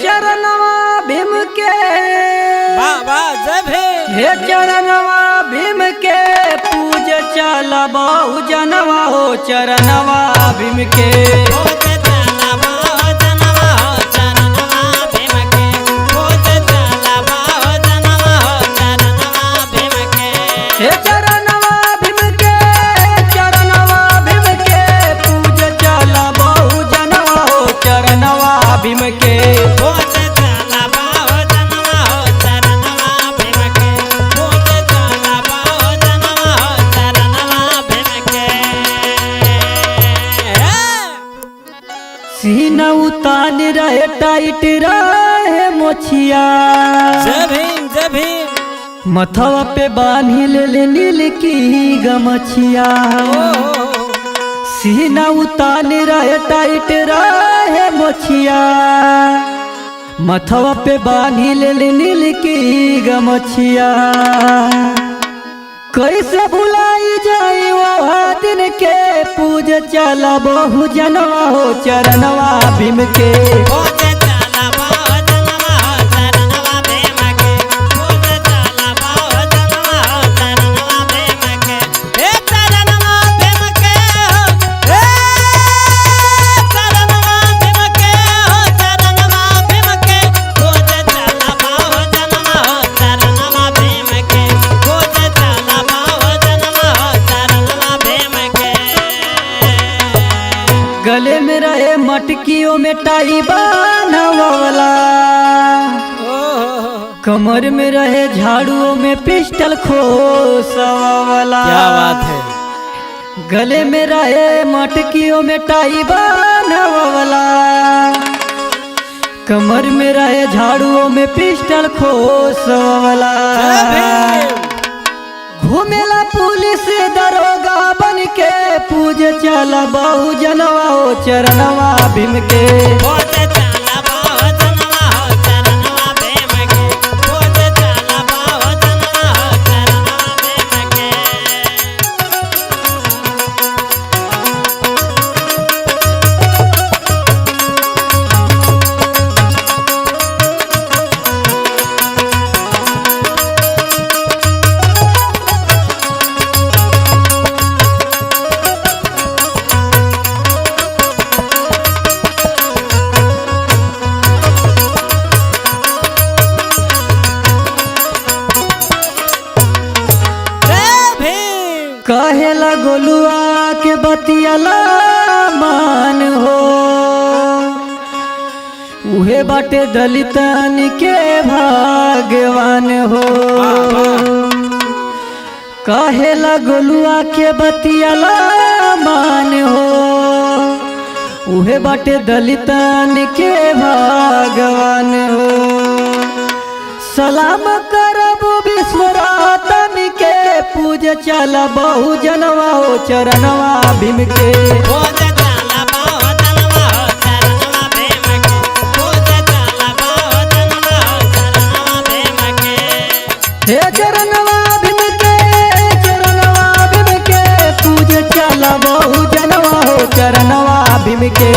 चरणवा भीम के बाबा जय भीम। हे चरणवा भीम के पूज चल बहु जनवा हो चरणवा भीम के हे चरणवा भीम के चरणवा भीम के पूज चल बहु जनवा हो चरणवा भीम के सीना उतान रहे टाइट रहे मोछिया जय भीम जय भीम। मथवा पे बांधी ले नील की गमछिया सीना उतान रहे टाइट रहे मोछिया मथवा पे बांधी ले नील की गमछिया कैसे भुलाई जाई वो दिन के पूज चला बहु जनवा हो चरणवा भीम के गले में रहे मटकियों में टाई बांधवाला कमर में रहे झाड़ुओं में पिस्टल खोसवाला। क्या बात है। गले में रहे मटकियों में टाई बांधवाला कमर में रहे झाड़ुओं में पिस्टल खोसवाला। घूमेला पुलिस दरोगा बन के पूज चला बहु जनवा हो चरणवा भीम के कहेला गोलुआ के बतियाला मान हो उहे बाटे दलितन के भगवान हो। कहेला गोलुआ के बतियाला मान हो उहे बाटे दलितन के भगवान हो। सलाम करब विश्वरातन के पूज चल बहु जनवा हो चरणवा भीम के हे चरणवा भीम के चरणवा भीम के पूज चल बहु जनवा हो चरणवा भीम के।